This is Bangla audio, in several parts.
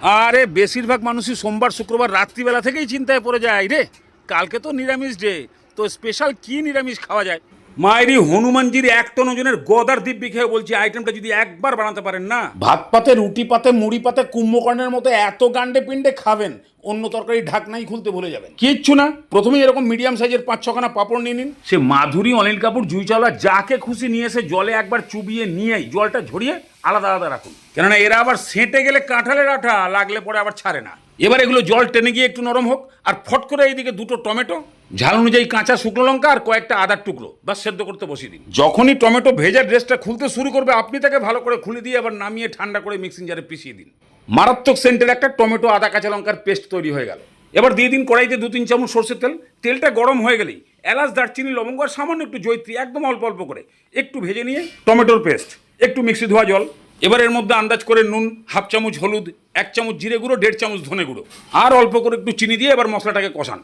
আরে বেশিরভাগ মানুষই সোমবার শুক্রবার রাত্রিবেলা থেকেই চিন্তায় পড়ে যায় রে, কালকে তো নিরামিষ ডে, তো স্পেশাল কি নিরামিষ খাওয়া যায়। মায়েরি হনুমানজির 1 টন ওজনের গদার দিব্যি খেয়ে বলছি, আইটেমটা যদি একবার বানাতে পারেন না, ভাত পাতে রুটি পাতে মুড়ি পাতে কুম্ভকর্ণের মতো এত গান্ডে পিণ্ডে খাবেন, অন্য তরকারি ঢাকনাই খুলতে ভুলে যাবেন। কিচ্ছু না, প্রথমেই এরকম মিডিয়াম সাইজের 5-6খানা পাঁপড় নিয়ে নিন। সে মাধুরী, অনিল কাপুর, জুই চাওলা যাকে খুশি নিয়ে এসে জলে একবার চুবিয়ে নিয়েই জলটা ঝরিয়ে আলাদা আলাদা রাখুন, কেননা এরা আবার সেঁটে গেলে কাঁঠালের আঠা লাগলে পরে আবার ছাড়ে না। এবার এগুলো জল টেনে গিয়ে একটু নরম হোক, আর ফট করে এইদিকে 2টো টমেটো, ঝাল অনুযায়ী কাঁচা শুকনো লঙ্কা আর কয়েকটা আদার টুকরো বাস সেদ্ধ করতে বসিয়ে দিন। যখনই টমেটো ভেজা ড্রেসটা খুলতে শুরু করবে, আপনি তাকে ভালো করে খুলে দিয়ে আবার নামিয়ে ঠান্ডা করে মিক্সিং জারে পিষিয়ে দিন। মারাত্মক সেন্টের একটা টমেটো আদা কাঁচা লঙ্কার পেস্ট তৈরি হয়ে গেল। এবার দিয়ে দিন কড়াইতে 2-3 চামচ সরষের তেল। তেলটা গরম হয়ে গেলেই এলাচ, দারচিনি, লবঙ্গ আর সামান্য একটু জয়িত্রী একদম অল্প অল্প করে একটু ভেজে নিয়ে টমেটোর পেস্ট, একটু মিক্সি ধোয়া জল, এবার এর মধ্যে আন্দাজ করে নুন, 1/2 চামচ হলুদ, 1 চামচ জিরে গুঁড়ো, 1.5 চামচ ধনে গুঁড়ো আর অল্প করে একটু চিনি দিয়ে এবার মশলাটাকে কষান।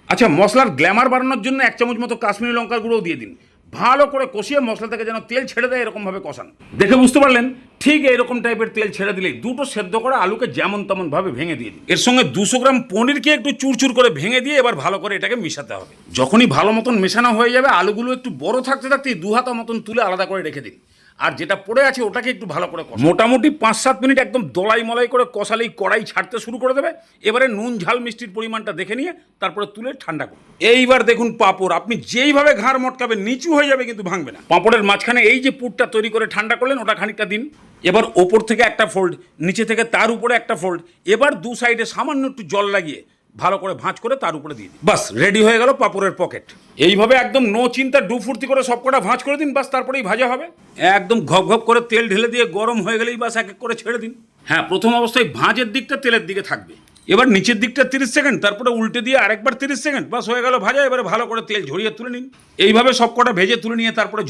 আচ্ছা, মশলার গ্ল্যামার বাড়ানোর জন্য 1 চামচ মতো কাশ্মীরি লঙ্কার গুঁড়োও দিয়ে দিন। ভালো করে কষিয়ে মশলা থেকে যেন তেল ছেড়ে দেয় এরকমভাবে কষান। দেখে বুঝতে পারলেন? ঠিক এরকম টাইপের তেল ছেড়ে দিলেই 2টো সেদ্ধ করা আলুকে যেমন তেমন ভাবে ভেঙে দিয়ে দিন। এর সঙ্গে 200 গ্রাম পনিরকে একটু চুরচুর করে ভেঙে দিয়ে এবার ভালো করে এটাকে মেশাতে হবে। যখনই ভালো মতন মেশানো হয়ে যাবে, আলুগুলো একটু বড় থাকতে থাকতেই 2 হাতা মতন তুলে আলাদা করে রেখে দিন। আর যেটা পড়ে আছে ওটাকে একটু ভালো করে মোটামুটি 5-7 মিনিট একদম দলাই মলাই করে কষালেই কড়াই ছাড়তে শুরু করে দেবে। এবারে নুন ঝাল মিষ্টির পরিমাণটা দেখে নিয়ে তারপরে তুলে ঠান্ডা করুন। এইবার দেখুন পাঁপড় আপনি যেইভাবে ঘাড় মটকাবেন নিচু হয়ে যাবে কিন্তু ভাঙবে না। পাঁপড়ের মাঝখানে এই যে পুরটা তৈরি করে ঠান্ডা করলেন ওটা খানিকটা দিন। এবার ওপর থেকে একটা ফোল্ড, নিচে থেকে তার উপরে একটা ফোল্ড, এবার 2 সাইডে সামান্য একটু জল লাগিয়ে ভালো করে ভাঁজ করে তার উপরে দিয়ে দিন। বাস রেডি হয়ে গেল পাঁপড়ের পকেট। এইভাবে একদম নো চিন্তা ডু ফুর্তি করে সবকটা ভাঁজ করে দিন, বাস তারপরেই ভাজা হবে। একদম ঘপ ঘপ করে তেল ঢেলে দিয়ে গরম হয়ে গেলেই বাস এক এক করে ছেড়ে দিন। হ্যাঁ, প্রথম অবস্থায় ভাঁজের দিকটা তেলের দিকে থাকবে, এবার নিচের দিকটা 30 সেকেন্ড, তারপরে উল্টে দিয়ে আরেকবার 30 সেকেন্ড, বাস হয়ে গেল ভাজা। এবারে ভালো করে তেল ঝরিয়ে তুলে নিন। এইভাবে সবকটা ভেজে তুলে নিয়ে তারপরে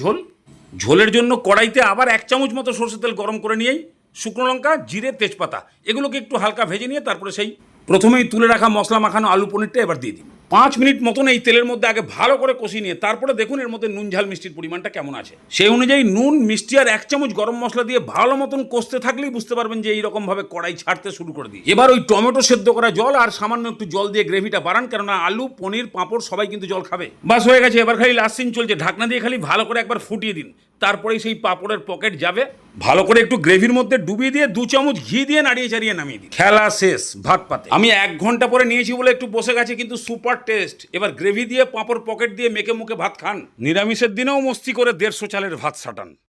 ঝোলের জন্য কড়াইতে আবার 1 চামচ মতো সরষের তেল গরম করে নিয়েই শুকনো লঙ্কা, জিরে, তেজপাতা এগুলোকে একটু হালকা ভেজে নিয়ে তারপরে সেই প্রথমেই তুলে রাখা মশলা মাখানো আলু পনিরটা এবার দিয়ে দিন। 5 মিনিট মতন এই তেলের মধ্যে আগে ভালো করে কষিয়ে নিয়ে তারপরে দেখুন এর মধ্যে নুন ঝাল মিষ্টির পরিমাণটা কেমন আছে। সেই অনুযায়ী নুন, মিষ্টি আর 1 চামচ গরম মশলা দিয়ে ভালো মতন কষতে থাকলেই বুঝতে পারবেন যে এইরকমভাবে কড়াই ছাড়তে শুরু করে দিই। এবার ওই টমেটো সেদ্ধ করা জল আর সামান্য একটু জল দিয়ে গ্রেভিটা বাড়ান, কেননা আলু, পনির, পাঁপড় সবাই কিন্তু জল খাবে। বাস হয়ে গেছে। এবার খালি লাস্ট সিন চলছে, ঢাকনা দিয়ে খালি ভালো করে একবার ফুটিয়ে দিন। তারপরেই সেই পাঁপড়ের পকেট যাবে। ভালো করে একটু গ্রেভির মধ্যে ডুবিয়ে দিয়ে 2 চামচ ঘি দিয়ে নাড়িয়ে চাড়িয়ে নামিয়ে দিন। খেলা শেষ ভাত পাতে। আমি 1 ঘন্টা পরে নিয়েছি বলে একটু বসে গেছে, কিন্তু সুপার টেস্ট। এবার গ্রেভি দিয়ে পাঁপড় পকেট দিয়ে মেখে মুখে ভাত খান। নিরামিষের দিনেও মস্তি করে 150 চালের ভাত সাটান।